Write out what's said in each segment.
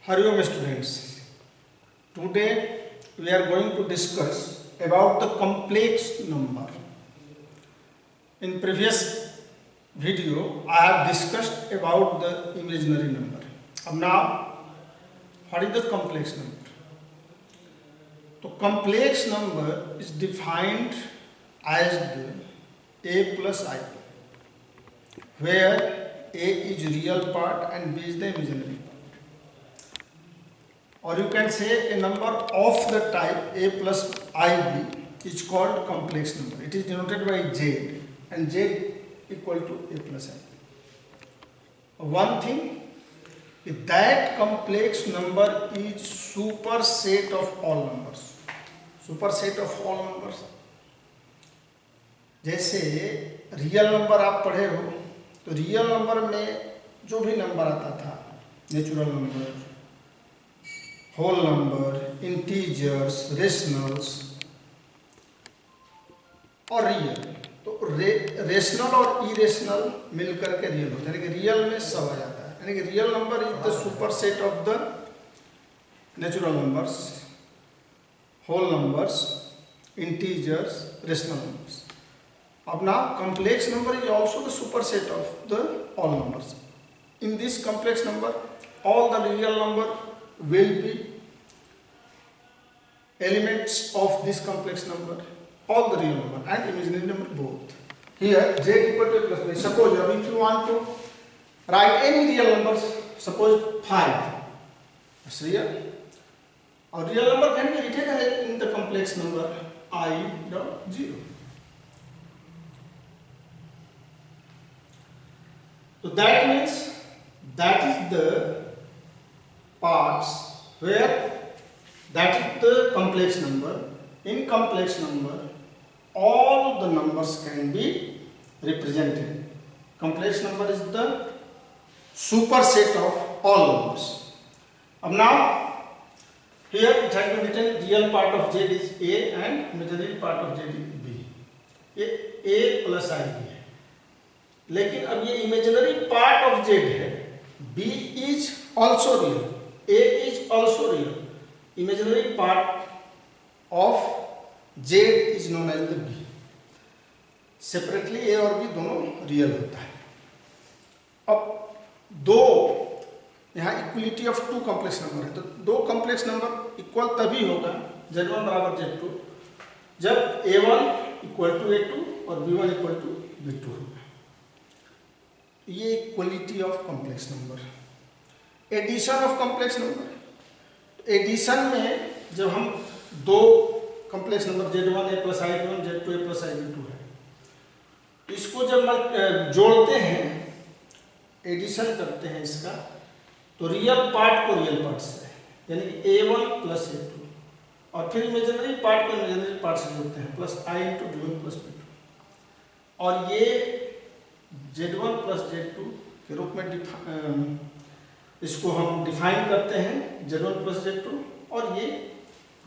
Hariom students, today we are going to discuss about the complex number. In previous video I have discussed about the imaginary number. Now what is the complex number? The complex number is defined as the a plus I, where a is real part and b is the imaginary part. Or you can say a number of the type a plus ib is called complex number. It is denoted by z, and z equal to a plus ib. One thing is that complex number is superset of all numbers. Superset of all numbers. जैसे real number आप पढ़े हो तो real number में जो भी number आता था, natural number, whole number, integers, rationals और रियल, तो रेशनल और इरेशनल मिलकर के रियल होता है, यानी कि रियल में सब आ जाता है, यानी कि real number is the superset of the natural numbers, whole numbers, integers, rational numbers. Now complex number is also the superset of the all numbers. In this complex number, all the real number will be elements of this complex number, all the real number and imaginary number both. Here z equal to a plus b. Suppose if you want to write any real numbers, suppose 5, it's real. A real number can be written in the complex number I dot 0. So that means that is the parts where that is the complex number. In complex number, all the numbers can be represented. Complex number is the superset of all numbers. Now, here it has been written real part of z is a and imaginary part of z is b. A plus I b. लेकिन अब ये imaginary part of z है, b is also real, a is also real, imaginary part of z is known as the b. Separately a और b दोनों real होता है. अब दो यहाँ equality of two complex number है, तो दो कॉम्प्लेक्स नंबर इक्वल तभी होगा z1 बराबर z2 जब a1 इक्वल टू a2 और b1 इक्वल टू b2 होगा. ये equality of complex number. Addition of complex number, addition में जब हम दो complex number z1 a plus i1 z2 a plus i2 है, इसको जब जोड़ते हैं, एडिशन करते हैं इसका, तो रियल पार्ट को रियल पार्ट से, यानी कि a1 प्लस a2, और फिर इमेजिनरी पार्ट को इमेजिनरी पार्ट से जोड़ते हैं plus i into b1 plus b2, और ये z1 प्लस z2 के रूप में इसको हम डिफाइन करते हैं z1 प्लस z2, और ये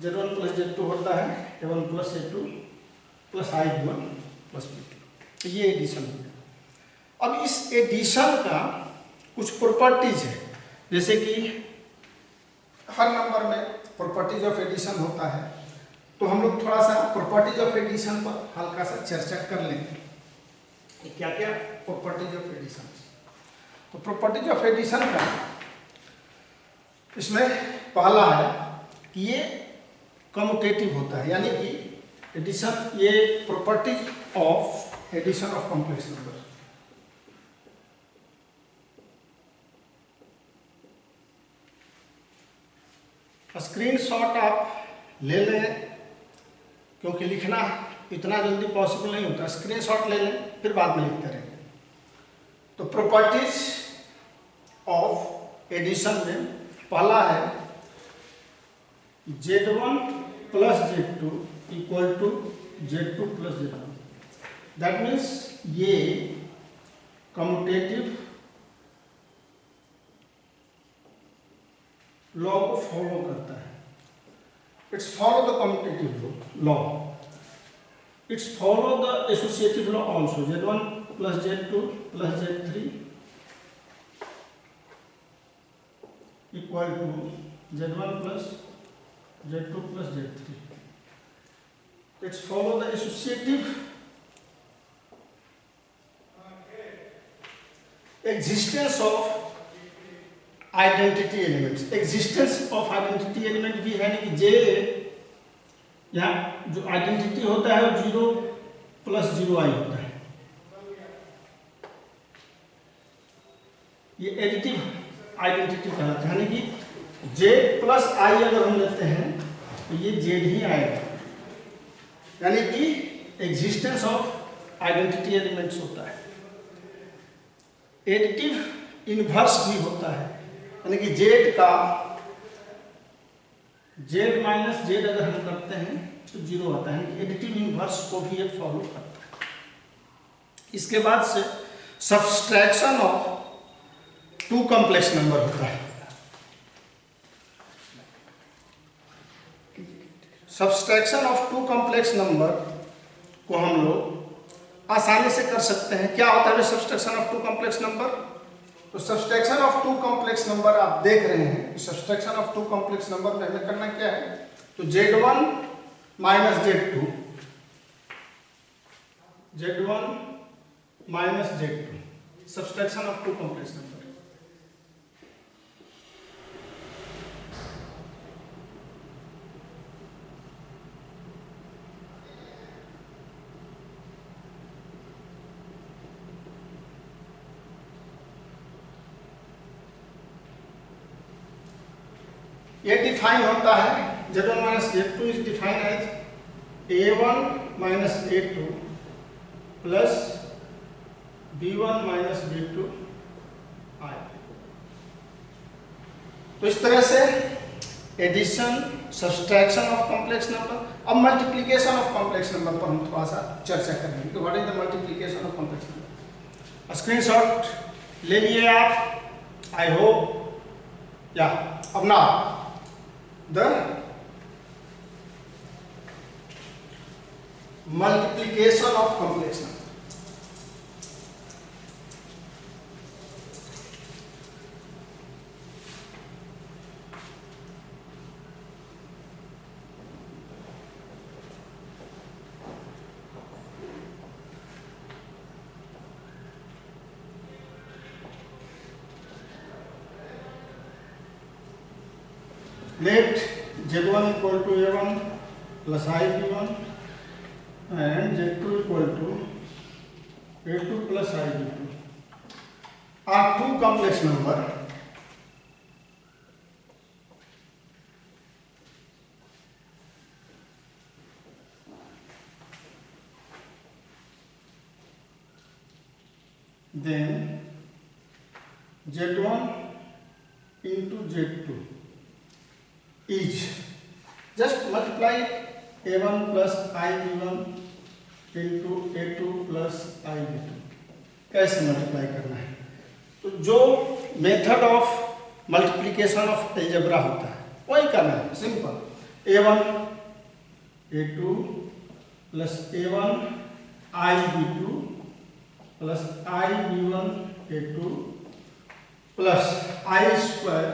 z1 प्लस z2 होता है a1 plus a2 plus i1 plus b2. ये एडिशन हो गया. अब इस एडिशन का कुछ प्रॉपर्टीज है, जैसे कि हर नंबर में प्रॉपर्टीज ऑफ एडिशन होता है, तो हम लोग थोड़ा सा प्रॉपर्टीज ऑफ एडिशन पर हल्का सा चर्चा कर लेंगे. क्या क्या प्रॉपर्टीज ऑफ एडिशन. तो प्रॉपर्टीज ऑफ एडिशन का इसमें पहला है कि ये कम्यूटेटिव होता है, यानी कि एडिशन, ये properties of addition of complex number. Screenshot आप ले लें, क्योंकि लिखना इतना जल्दी पॉसिबल नहीं होता. स्क्रीनशॉट ले लें, फिर बाद में लिखते रहेंगे. तो प्रॉपर्टीज ऑफ एडिशन में पहला है z1 plus z2 equal to z2 plus z1. That means ये कम्यूटेटिव लॉ को फॉलो करता है. It's follow the commutative law. It's follow the associative law also. z1 plus z2 plus z3 equal to Z1 plus Z2 plus Z3. Let's follow the associative existence of identity elements. Existence of identity element भी है कि J यहाँ जो identity होता है वो 0 plus 0i होता है. ये एडिटिव आइडेंटिटी कहलाता है, यानी कि J प्लस I अगर हम लेते हैं तो ये Z ही आएगा, यानी कि एग्जिस्टेंस ऑफ आइडेंटिटी एलिमेंट्स होता है. एडिटिव इनवर्स भी होता है, यानी कि Z का Z माइनस Z अगर हम करते हैं तो 0 आता है, यानी कि एडिटिव इनवर्स को भी ये फॉलो करता है. इसके बाद से सब्सट्रैक्शन ऑफ 2 कॉम्प्लेक्स नंबर होता है. सब्सट्रैक्शन ऑफ 2 कॉम्प्लेक्स नंबर को हम लोग आसानी से कर सकते हैं. क्या होता है सब्सट्रैक्शन ऑफ 2 कॉम्प्लेक्स नंबर? तो सब्सट्रैक्शन ऑफ 2 कॉम्प्लेक्स नंबर आप देख रहे हैं. सब्सट्रैक्शन ऑफ 2 कॉम्प्लेक्स नंबर में हमें करना क्या है, तो Z1 minus Z2, Z1 minus Z2, subtraction of 2 complex number. ये डिफाइन होता है Z1 minus Z2 is define as A1 minus A2 plus B1 minus B2 I. तो इस तरह से addition, subtraction of complex number. अब मल्टीप्लिकेशन ऑफ कॉम्प्लेक्स नंबर पर हम थोड़ा सा चर्चा करेंगे. What is the multiplication of complex number? Screenshot ले लिए आप, आई होप. या अब ना the multiplication of complex number. Let Z1 equal to A1 plus IB1 and Z2 equal to A2 plus IB2 are 2 complex number. Then Z1 into Z2 is just multiply A1 plus IB1 into A2 plus IB2. कैसे multiply करना है? तो जो method of multiplication of algebra होता है वही करना है. Simple. A1 A2 plus A1 IB2 plus IB1 A2 plus I square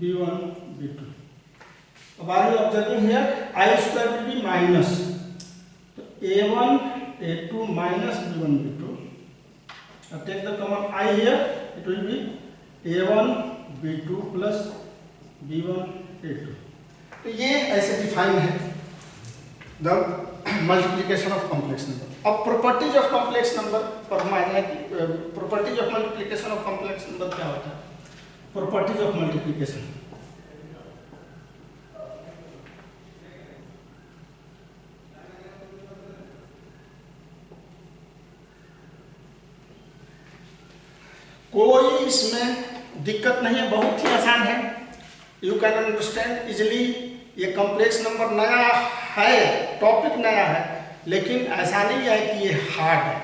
B1 B2. Are you observing here? I square will be minus. So A1 A2 minus B1 B2. Now take the common I here. It will be A1 B2 plus B1 A2. तो ये ऐसे define है the multiplication of complex number. अब properties of complex number पर हम आए कि properties of multiplication of complex number क्या होता है. Properties of multiplication. कोई इसमें दिक्कत नहीं है, बहुत ही आसान है. You can understand easily. ये कॉम्प्लेक्स नंबर नया है, टॉपिक नया है, लेकिन ऐसा नहीं है कि ये हार्ड है.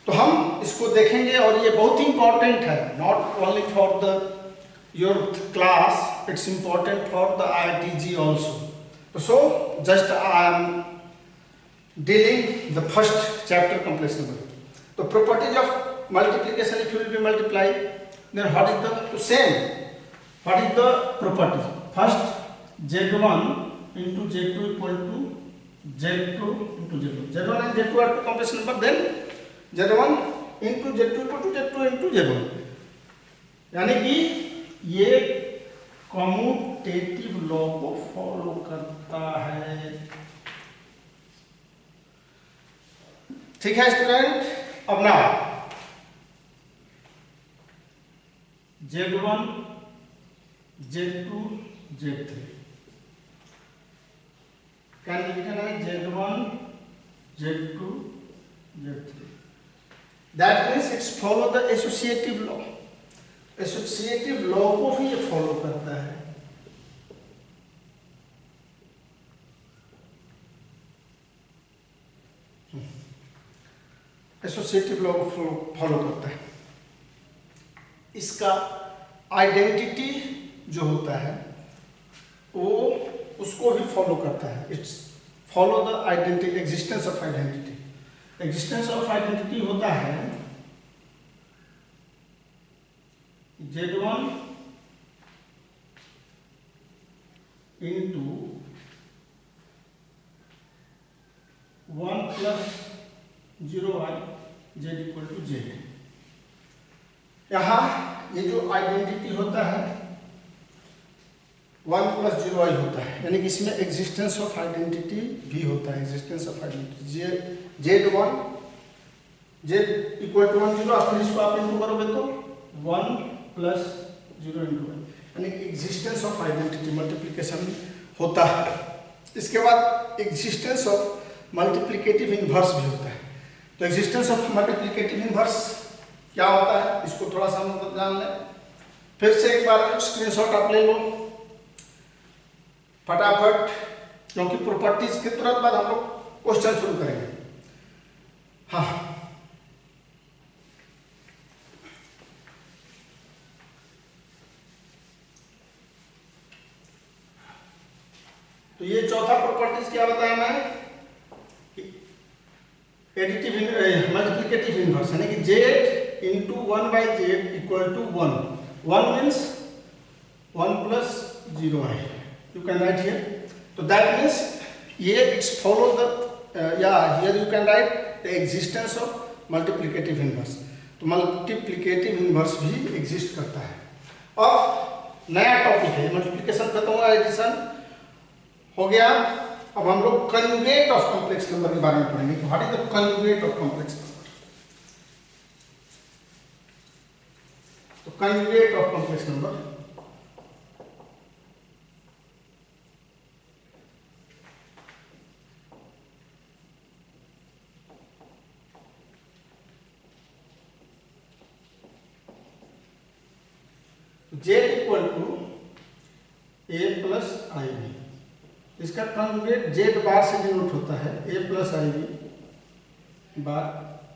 तो हम इसको देखेंगे और ये बहुत ही इंपॉर्टेंट है, not only for the your class, it's important for the IITG also. So just I am dealing the first chapter complex number. तो properties of multiplication, if you will be multiply, then what is the same? What is the property? First Z1 into Z2 equal to Z2 into Z1. Z1 and Z2 are two complex number, then Z1 into Z2 equal to Z2 into Z1. यानी कि ये commutative law को follow करता है। ठीक है student, अब ना Z1 Z2 Z3 can be written as Z1 Z2 Z3. That means it's follow the associative law. Associative law को भी ये फॉलो करता है। एसोसिएटिव लॉ को फॉलो करता है। इसका आइडेंटिटी जो होता है वो उसको भी फॉलो करता है। It's follow the identity, existence of identity. Existence of identity होता है Z1 into 1 plus 0i Z equal to Z। यहाँ ये जो आइडेंटिटी होता है 1 plus 0i होता है, यानी कि इसमें एग्जिस्टेंस ऑफ आइडेंटिटी भी होता है। Existence of identity Z1 Z equal to 1 0, फिर इसको आप इंटू करोगे तो 1 प्लस 0 इंटू 1, यानी कि एग्जिस्टेंस ऑफ आइडेंटिटी मल्टीप्लिकेशन होता है। इसके बाद एग्जिस्टेंस ऑफ मल्टीप्लिकेटिव इनवर्स भी होता है। तो एग्जिस्टेंस ऑफ मल्टीप्लिकेटिव इनवर्स क्या होता है इसको थोड़ा सा हम जान लें। फिर से एक बार स्क्रीनशॉट आप ले लो फटाफट, क्योंकि प्रॉपर्टीज के तुरंत बाद हम लोग क्वेश्चन शुरू करेंगे। हाँ, तो ये चौथा प्रॉपर्टीज क्या बताया मैं, एडिटिव मल्टीप्लिकेटिव इनवर्स, यानी कि Z into 1 by Z equal to 1. 1 means 1 plus 0i. You can write here. So that means here it's follow the here you can write the existence of multiplicative inverse. तो multiplicative inverse भी exist करता है। अब नया topic है, multiplication खत्म हुआ, addition हो गया। अब हम लोग कंजुगेट ऑफ कॉम्प्लेक्स नंबर के बारे में पढ़ेंगे। तो what is the conjugate of complex number? तो conjugate of complex number Z equal to A plus I b. इसका कंजुगेट Z बार से डिनोट होता है, A plus I b bar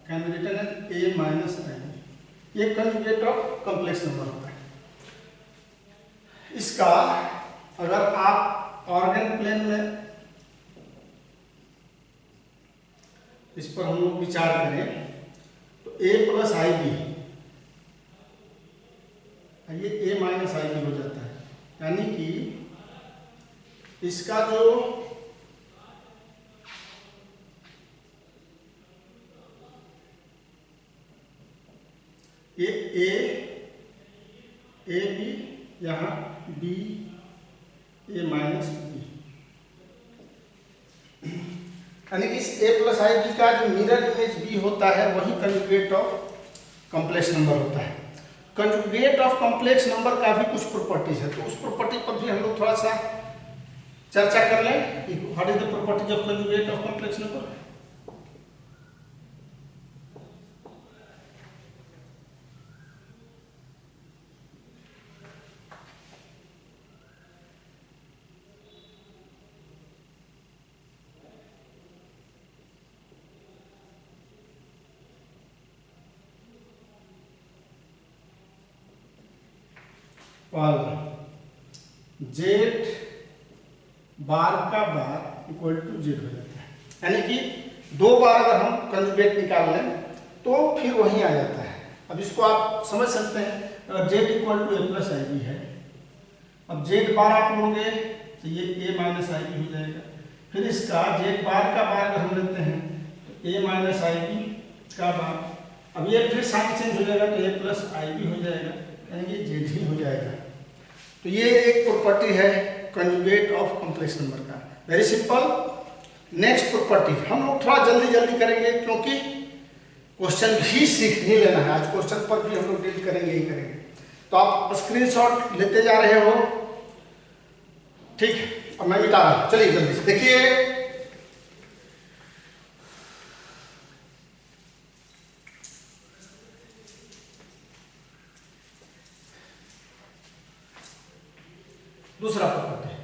can be written as A minus i b. ये conjugate of complex number होता है। इसका अगर आप ऑर्गन प्लेन में इस पर हम लोग विचार करें तो A प्लस आई बी, ये A माइनस आई बी हो जाता है, यानी कि इसका जो ये ए बी, यहाँ बी ए माइनस बी, यानी कि इस A प्लस आई बी का जो मिरर इमेज बी होता है वही कंजुगेट ऑफ कॉम्प्लेक्स नंबर होता है। कंजुगेट ऑफ कॉम्प्लेक्स नंबर का भी कुछ प्रॉपर्टीज है, तो उस प्रॉपर्टी पर भी हम लोग थोड़ा सा चर्चा कर लें। What is the properties of conjugate of complex number? Z bar का बार इक्वल टू जेड हो जाता है, यानी कि दो बार अगर हम कंजुगेट निकाल लें तो फिर वही आ जाता है। अब इसको आप समझ सकते हैं, अगर Z equal to A plus I B है अब जेड बार आप लोगे तो ये ए माइनस आई बी हो जाएगा। फिर इसका जेड बार का बार अगर हम लेते हैं तो ए माइनस आई बी का बार, अब ये फिर साइन चेंज हो जाएगा तो ए प्लस आई बी हो जाएगा, यानी कि जेड ही हो जाएगा। तो ये एक प्रॉपर्टी है कंजुगेट ऑफ कॉम्प्लेक्स नंबर का, वेरी सिंपल। नेक्स्ट प्रॉपर्टी हम लोग थोड़ा जल्दी जल्दी करेंगे क्योंकि क्वेश्चन भी सीख ही लेना है, आज क्वेश्चन पर भी हम लोग डील करेंगे ही करेंगे। तो आप स्क्रीनशॉट लेते जा रहे हो, ठीक है, अब मैं मिटा रहा हूं, चलिए जल्दी से देखिए। दूसरा प्रॉपर्टी,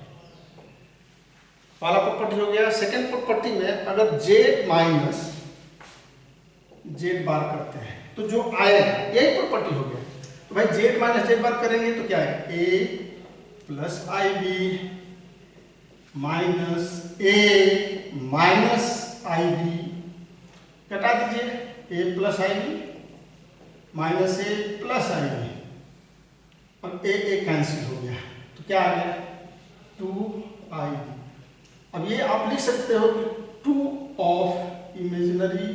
पहला प्रॉपर्टी हो गया। सेकंड प्रॉपर्टी में अगर जेड माइनस जेड बार करते हैं तो जो आएगा यही प्रॉपर्टी हो गया। तो भाई जेड माइनस जेड बार करेंगे तो क्या है, a plus I B minus A minus i B, घटा दीजिए ए प्लस आई बी माइनस ए प्लस आई बी, और ए कैंसिल हो गया तो क्या आ गया 2 आई बी। अब ये आप लिख सकते हो कि 2 of imaginary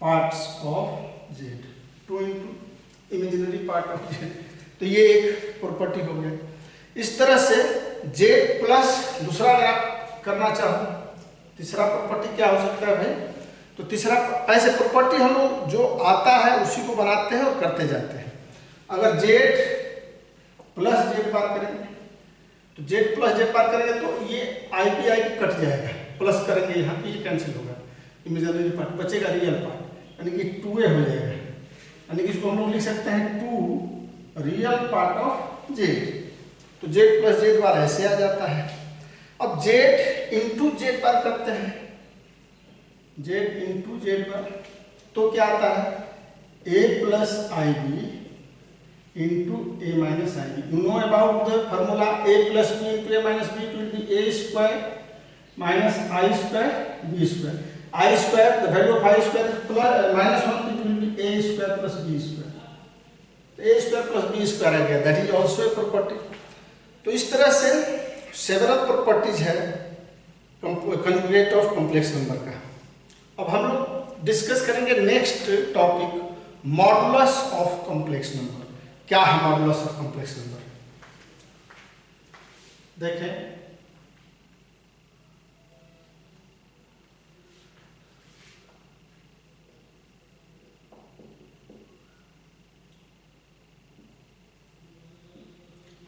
parts of Z, 2 into imaginary part of Z, तो ये एक प्रॉपर्टी हो गया। इस तरह से जेड प्लस दूसरा अगर आप करना चाहो, तीसरा प्रॉपर्टी क्या हो सकता है भाई, तो तीसरा ऐसे प्रॉपर्टी हम लोग जो आता है उसी को बनाते हैं और करते जाते हैं। अगर जेड प्लस जेड बार करेंगे तो जेड प्लस जेड बार करेंगे तो ये आई पी कट जाएगा, प्लस करेंगे यहाँ पे ये कैंसिल होगा, इमेजिनरी पार्ट बचेगा रियल पार्ट, यानी कि 2a हो जाएगा, यानी कि इसको हम लोग लिख सकते हैं 2 रियल पार्ट ऑफ जेड। तो जेड प्लस जेड बार ऐसे आ जाता है। अब जेड इंटू जेड बार करते हैं, जेड इंटू जेड बार, तो क्या आता है a plus I b into a minus i b. You know about the formula a plus b into a minus b, it will be a square minus i square b square. I square, the value of i square plus minus 1, it will be a square plus B square. A square plus B square आ गया, that is also a property. तो इस तरह से several properties है conjugate of complex number का। अब हम लोग डिस्कस करेंगे next topic, modulus of complex number. क्या है मॉडुलस ऑफ कॉम्प्लेक्स नंबर, देखें।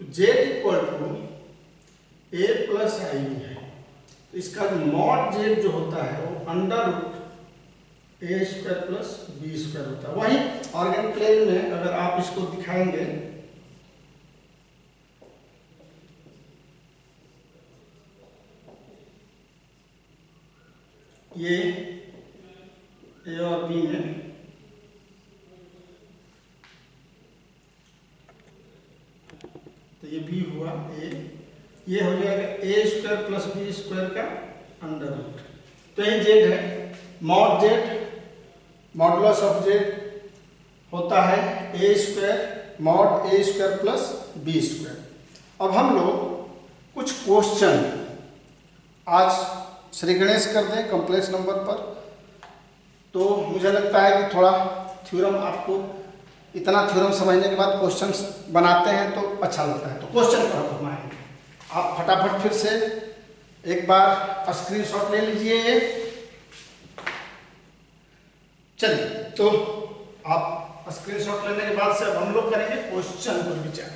Z equal to A plus I B है, तो इसका मॉड जेड जो होता है वो under root A square plus B square होता है। वही ऑर्गेनिक प्लेन में अगर आप इसको दिखाएंगे, ये ए और बी में तो ये बी हुआ ए, ये हो जाएगा ए स्क्वायर प्लस बी स्क्वायर का अंडर रूट। तो ये जेड है, mod Z, modulus of Z होता है ए स्क्वायर मॉड ए स्क्वायर प्लस बी स्क्वायर। अब हम लोग कुछ क्वेश्चन आज श्री गणेश कर दें कॉम्प्लेक्स नंबर पर। तो मुझे लगता है कि थोड़ा थ्योरम, आपको इतना थ्योरम समझने के बाद क्वेश्चन बनाते हैं तो अच्छा लगता है। तो क्वेश्चन पर हम आएंगे, आप फटाफट फिर से एक बार स्क्रीनशॉट ले लीजिए। चलिए, तो आप स्क्रीनशॉट लेने के बाद से अब हम लोग करेंगे क्वेश्चन पर विचार।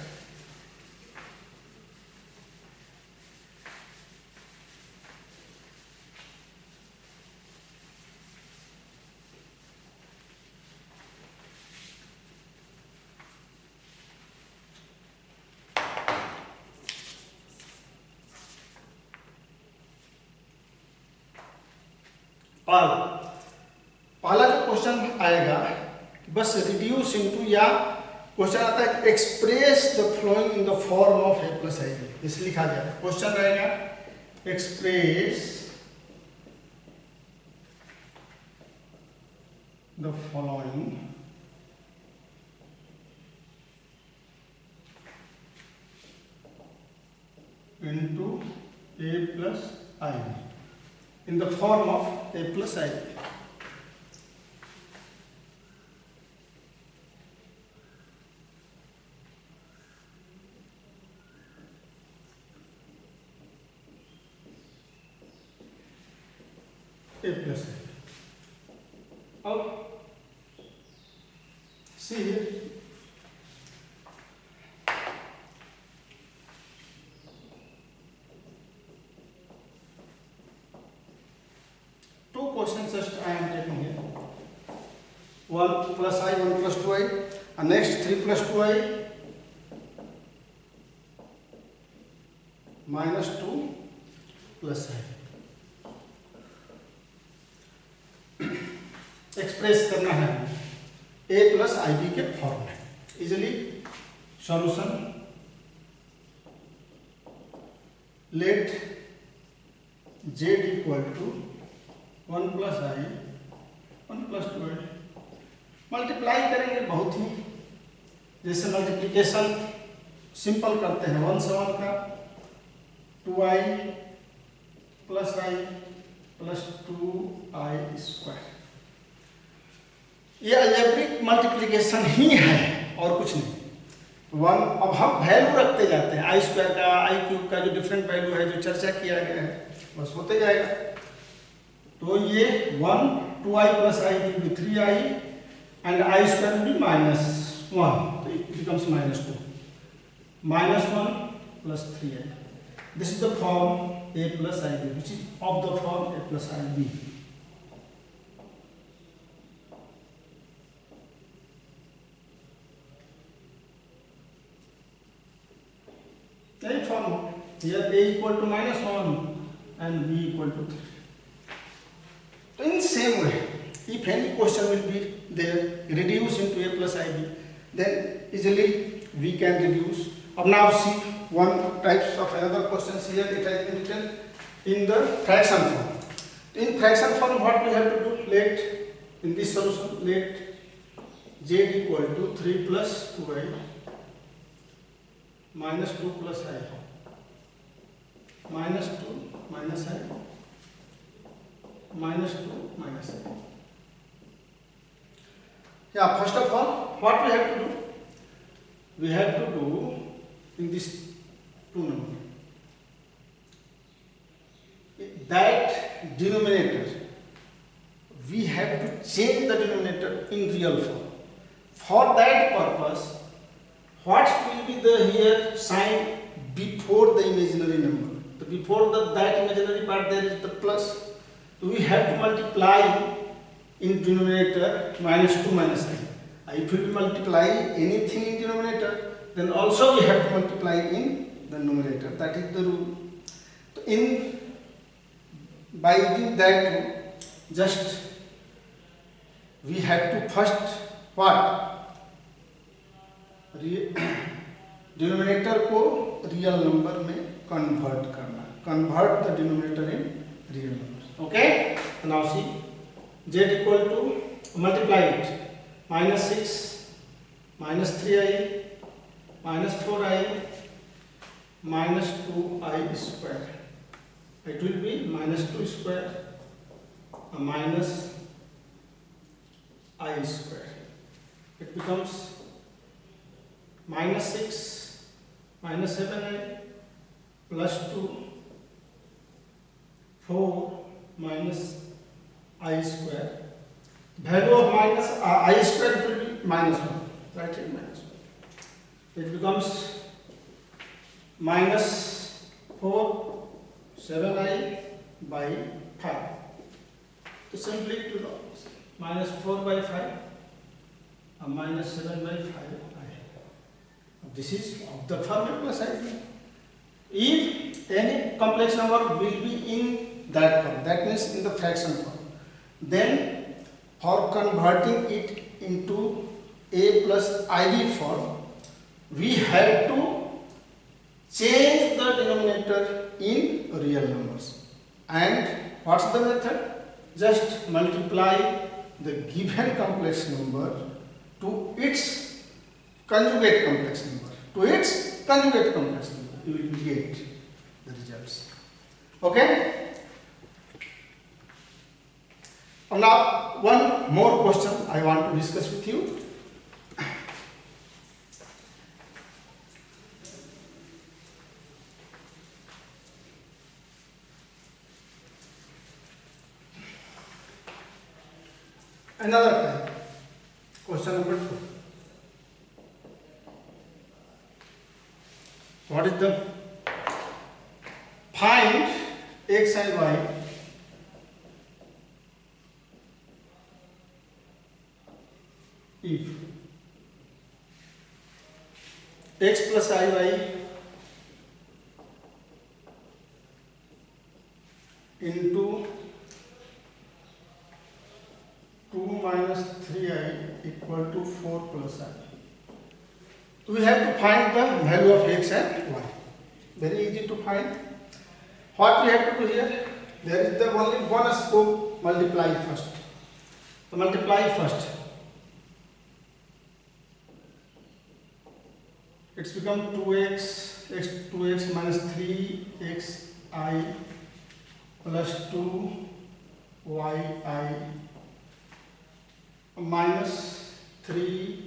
पहला जो क्वेश्चन आएगा बस रिड्यूस इनटू, या क्वेश्चन आता है express the following in the form of A plus I B, इसे लिखा जाए। क्वेश्चन रहेगा express the following into a plus ib in the form of a plus ib. A plus ib. Now see here, two questions just I am taking here. 1 plus I, 1 plus 2i, and next 3 plus 2i minus 2 plus I. Express करना है a plus I B के form में. Easily solution, let z equal to 1 plus I 1 plus 2i. Multiply करेंगे बहुत ही, जैसे multiplication simple करते हैं 1 से 1 का 2i प्लस आई प्लस 2i स्क्वायर. ये अलजेब्रिक मल्टीप्लिकेशन ही है और कुछ नहीं. 1, अब हम वैल्यू रखते जाते हैं आई स्क्वायर का, आई क्यूब का जो डिफरेंट वैल्यू है जो चर्चा किया गया है बस होते जाएगा. तो ये 1 2i plus I will be 3i and I square will be -1, तो it becomes -2. -1 plus 3i. This is the form a plus I B which is of the form a plus I B. यही form here a equal to -1 and b equal to 3. So in same way, if any question will be there reduce into a plus ib, then easily we can reduce. Now see one types of another questions here. It has been written in the fraction form. In fraction form, what we have to do? Let in this solution let z equal to 3 plus 2i minus 2 plus I minus 2 minus I minus 2 minus I. Yeah, first of all, what we have to do? We have to do in this two number that denominator. We have to change the denominator in real form. For that purpose, what will be the here sign before the imaginary number? So before that imaginary part there is the plus. So we have to multiply in denominator -2 minus I. If we multiply anything in denominator, then also we have to multiply in the numerator. That is the rule. So by using that rule, just we have to first what? Denominator को real number में convert करना. Convert the denominator in real number. Okay, now see z equal to multiply it -6 -3i -4i -2i square. It will B -2 square minus I square. It becomes -6 -7i plus 2 4 minus I square. Value of minus I square will be -1. Right here -1. It becomes -4 7i by 5. So simply to know -4 by 5 and -7 by 5i. This is of the form a plus ib. If any complex number will be in that form, that means in the fraction form, then for converting it into a plus ib form, we have to change the denominator in real numbers. And what's the method? Just multiply the given complex number to its conjugate complex number. To its conjugate complex number, you will get. the results. Okay. Now one more question I want to discuss with you. Another time. Question number 2. What is the find x and y if x plus iy into 2 minus 3i equal to 4 plus I. We have to find the value of x and y. Very easy to find. What we have to do here? There is the only one scope, multiply first. So multiply first. It's become 2x minus 3xi plus 2yi minus 3yi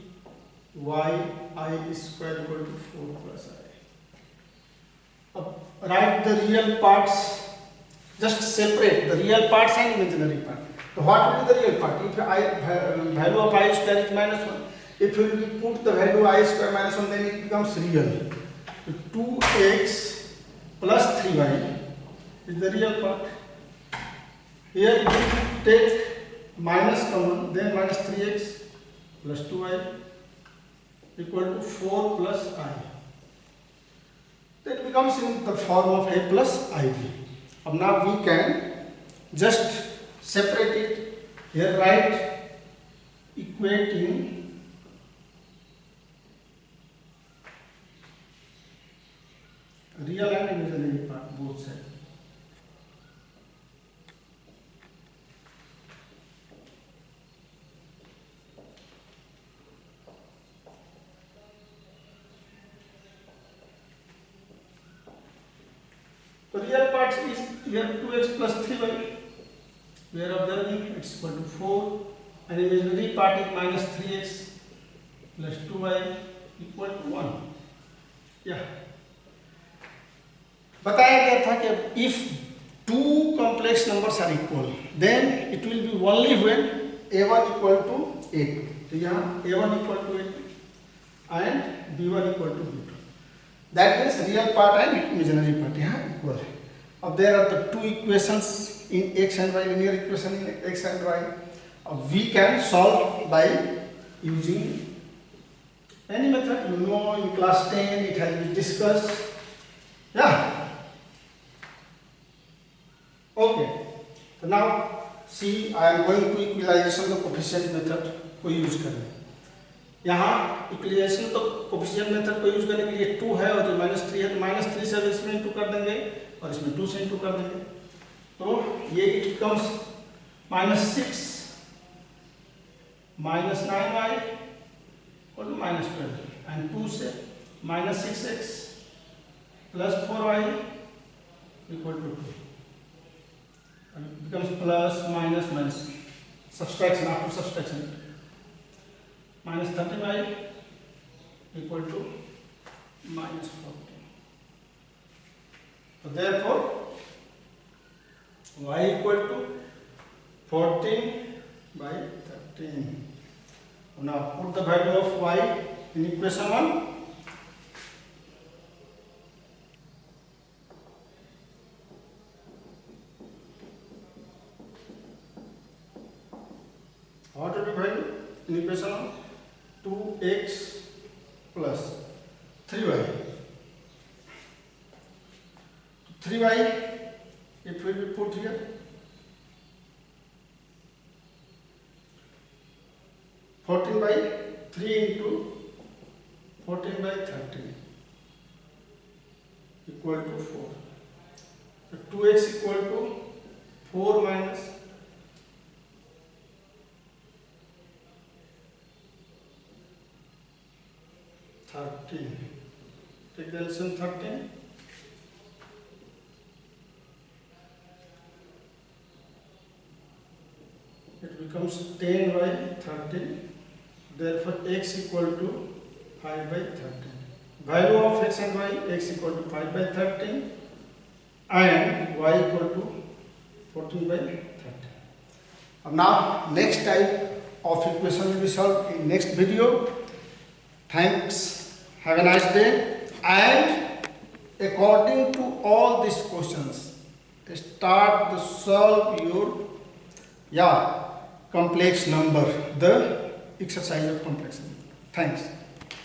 square equal to 4 plus I. Write the real parts, just separate the real parts and imaginary part. So what will be the real part? If value of I square is minus 1, if you will put the value I square minus 1, then it becomes real. So 2x plus 3y is the real part. Here if you take minus common, then minus 3x plus 2y equal to 4 plus I. That becomes in the form of a plus ib. Now we can just separate it. Here write equating real and imaginary part, both sides. The real part is here 2x plus 3y. We are observing it's equal to 4, and imaginary part is minus 3x plus 2y equal to 1. Yeah. बताया गया था कि if two complex numbers are equal, then it will be only when a1 equal to a2. तो यहाँ a1 equal to a2 and b1 equal to b2. That means real part and imaginary part यहाँ equal है. Now there are the two equations in x and y, linear equation in x and y. We can solve by using any method. You know, in class 10 it has been discussed. Yeah. Okay. So now see, I am going to equalization the coefficient method को use करने. यहाँ equalisation तो coefficient method को use करने के लिए 2 है और -3 है, तो -3 से इसमें इंटू कर देंगे और इसमें 2 से इंटू कर देंगे. तो ये इट बिकम्स -6 -9y और -12 एंड 2 से -6x plus 4y equal to 2. And it becomes plus minus minus subtraction after subtraction. Minus 30y equal to minus 40. So therefore y equal to 14 by 13. Now put the value of y in equation 1. What will be value in equation 1? 2x plus 3y. 3y, it will be put here. Fourteen by 3 into 14 by 13 equal to 4. So 2x equal to 4 minus 13. Take the LCM 13. becomes 10 by 13. Therefore x equal to 5 by 13. Value of x and y, x equal to 5 by 13 and y equal to 14 by 13. Now next type of equation will be solved in next video. Thanks, have a nice day. And according to all these questions, start to solve your complex number, the exercise of complex number. Thanks.